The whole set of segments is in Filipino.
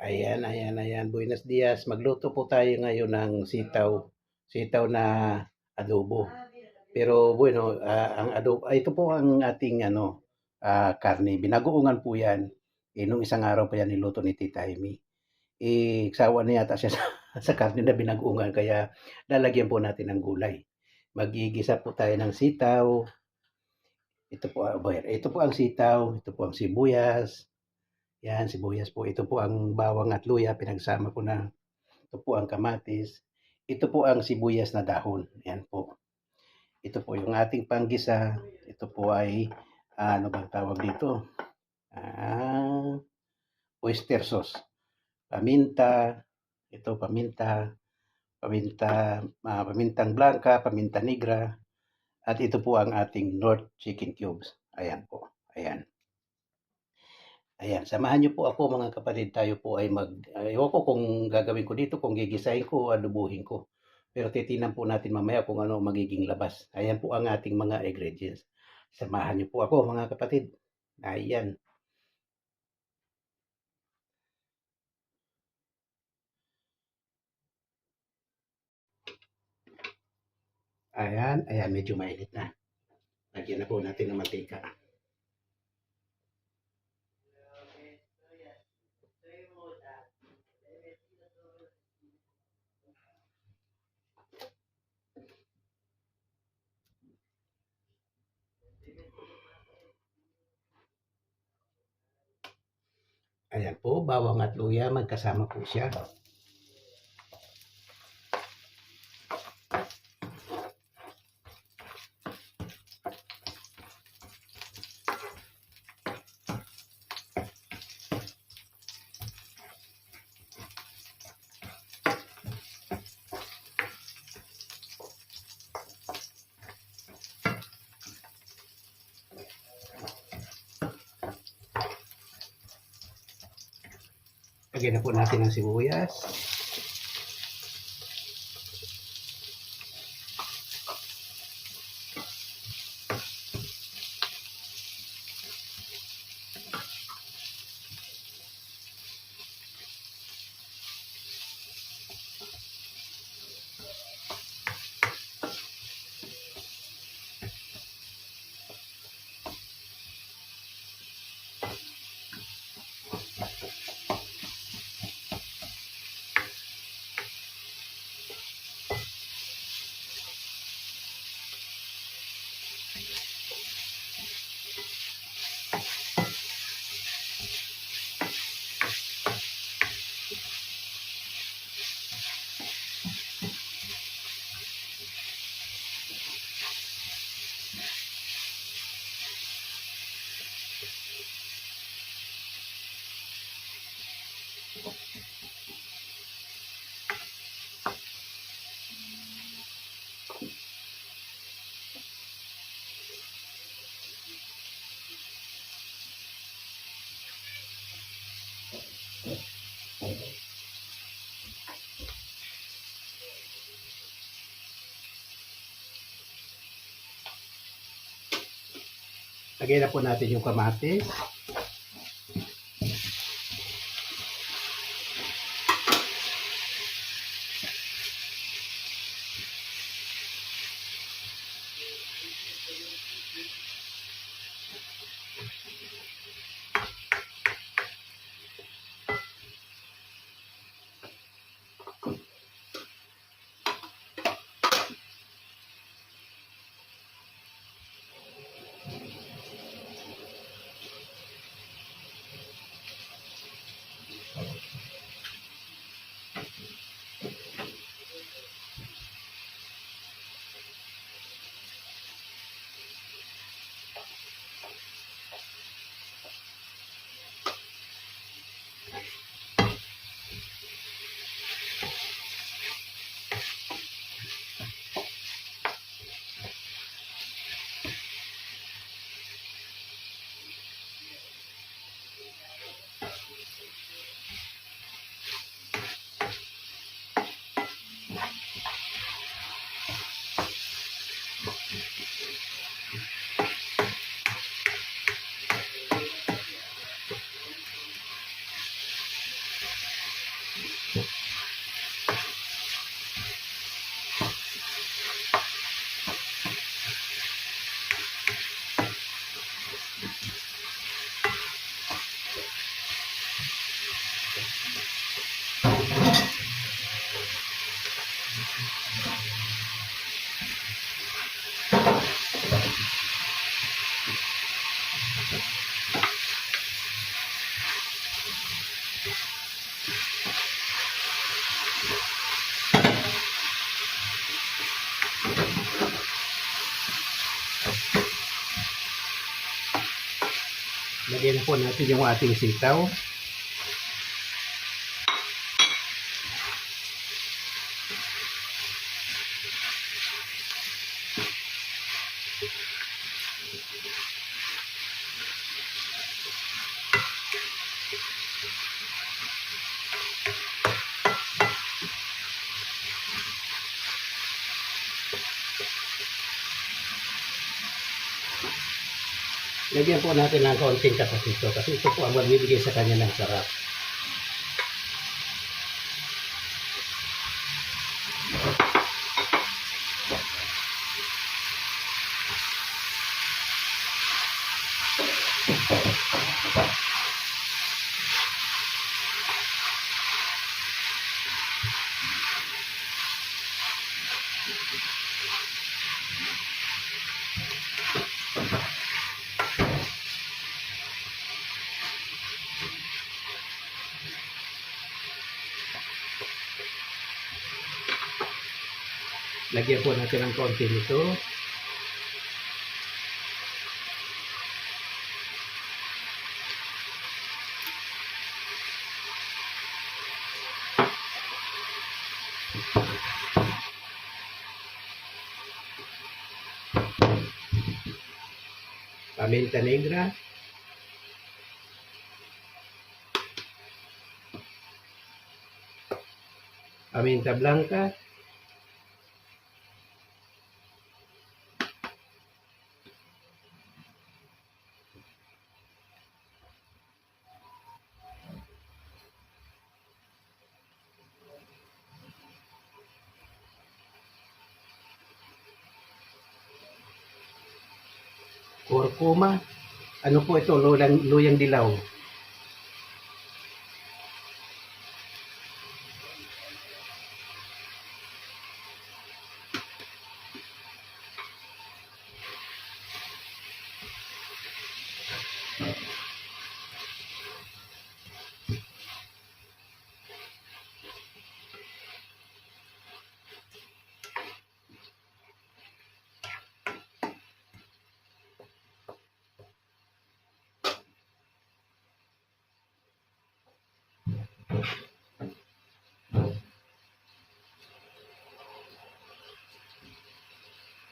Ayan, ayan, ayan. Buenos dias. Magluto po tayo ngayon ng sitaw. Sitaw na adobo. Pero bueno, ang adobo, ito po ang ating karne. Binagoongan po yan. Nung isang araw pa yan niluto ni Tita Amy. Sawa na yata siya sa karne na binagoongan. Kaya lalagyan po natin ng gulay. Magigisa po tayo ng sitaw. Ito po ang sitaw. Ito po ang sibuyas. Yan, sibuyas po. Ito po ang bawang at luya, pinagsama ko na. Ito po ang kamatis. Ito po ang sibuyas na dahon. Yan po. Ito po yung ating panggisa. Ito po ay, ano bang tawag dito? Oyster sauce. Paminta. Ito, pamintang blanca, paminta negra. At ito po ang ating North chicken cubes. Ayan po. Ayan. Ayan, samahan niyo po ako mga kapatid, tayo po ay ewan ko kung gagawin ko dito, kung gigisahin ko o adobohin ko. Pero titingnan po natin mamaya kung ano magiging labas. Ayan po ang ating mga ingredients. Samahan niyo po ako mga kapatid. Ayan. Ayan, ayan, medyo mainit na. Lagyan na po natin ng mantika. Ayan po, bawang at luya, magkasama po siya. Lagyan na po natin ng sibuyas. Lagyan na po natin yung kamatis. Lagyan na po natin yung ating sitaw. Lagyan po natin ng kaunting kapatito kasi ito po ang magbibigay sa kanya ng sarap. Lagyan po natin ng konti nito. Paminta negra. Paminta blanca. Kurkuma. Ano po ito? Luyang dilaw.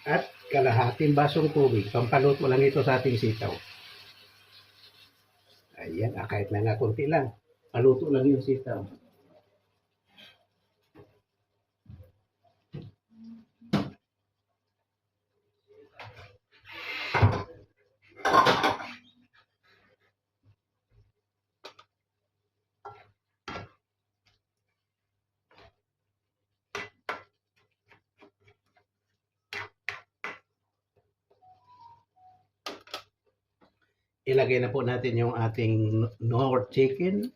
At kalahating basong tubig. Pampaluto lang ito sa ating sitaw. Ayan, kahit na nga konti lang. Paluto lang yung sitaw. Ilagay na po natin yung ating North chicken.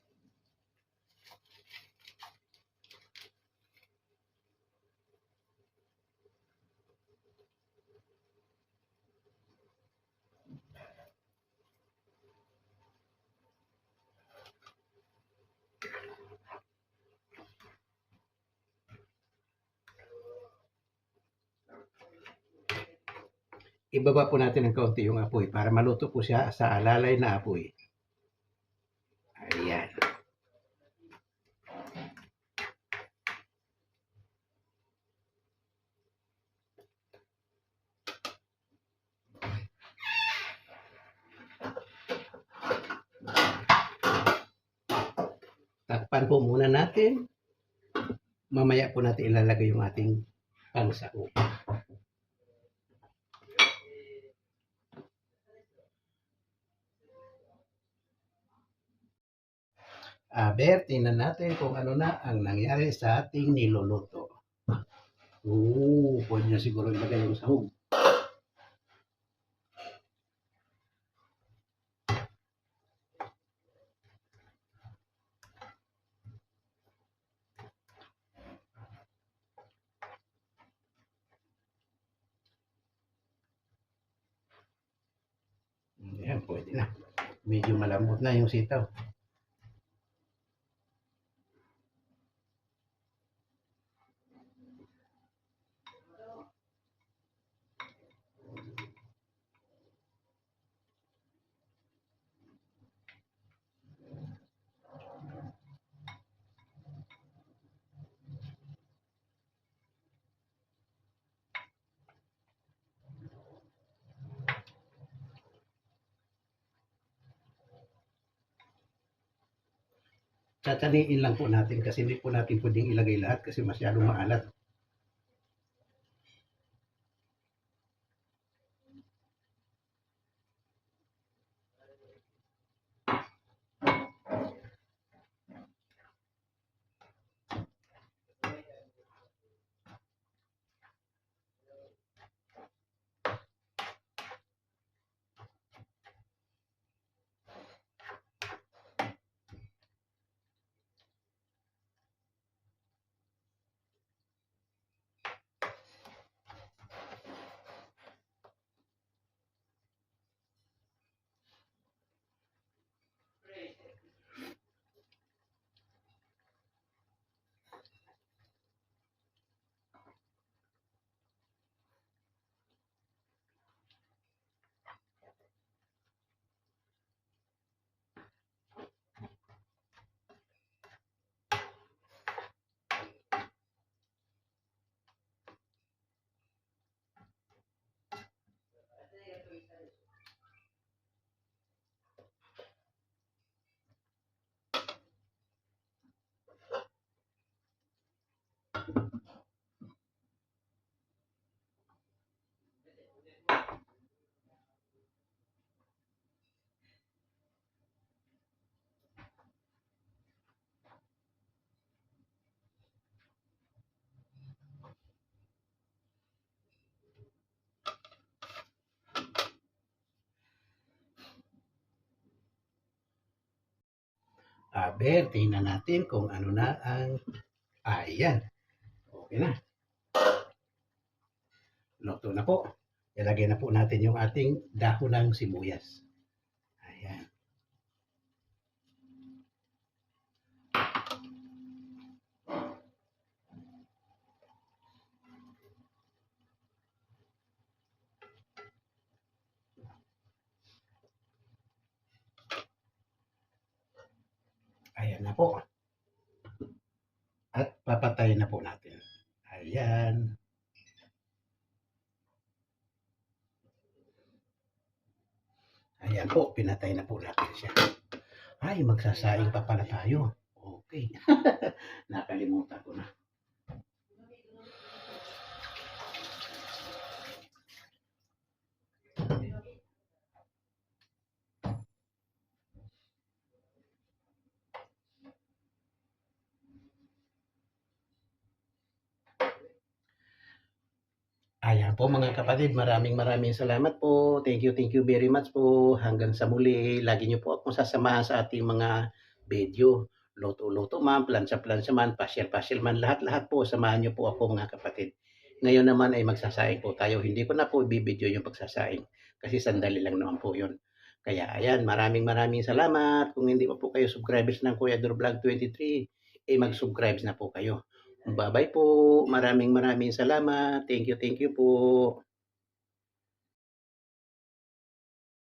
Ibaba po natin ng kaunti yung apoy para maluto po siya sa alalay na apoy. Ayan. Takpan po muna natin. Mamaya po natin ilalagay yung ating pangsahog. Aber, tingnan natin kung ano na ang nangyari sa ating niluluto. Pwede na siguro ilagay yung sahog. Ayan, pwede na. Medyo malambot na yung sitaw. Tsatsaniin lang po natin kasi hindi po natin pwedeng ilagay lahat kasi masyadong maalat. Aber, tingnan natin kung ano na ang ayan. Okay na. Luto na po. Ilagay na po natin yung ating dahon ng sibuyas. Ayan. Ayan na po. At papatayin na po natin. Ayan. Ayan po, pinatay na po natin siya. Ay, magsasaing pa pala tayo. Okay. Nakalimutan ko na. Ayan po mga kapatid, maraming salamat po. Thank you very much po. Hanggang sa muli, lagi niyo po akong sasamahan sa ating mga video. Luto-luto man, plansa-plansa man, pasyal-pasyal man, lahat-lahat po, samahan niyo po ako mga kapatid. Ngayon naman ay magsasaing po tayo. Hindi ko na po ibibideo yung pagsasaing kasi sandali lang naman po yun. Kaya ayan, maraming salamat. Kung hindi pa po kayo subscribers ng Kuya Dur Vlog 23, mag-subscribe na po kayo. Bye-bye po. Maraming salamat. Thank you po.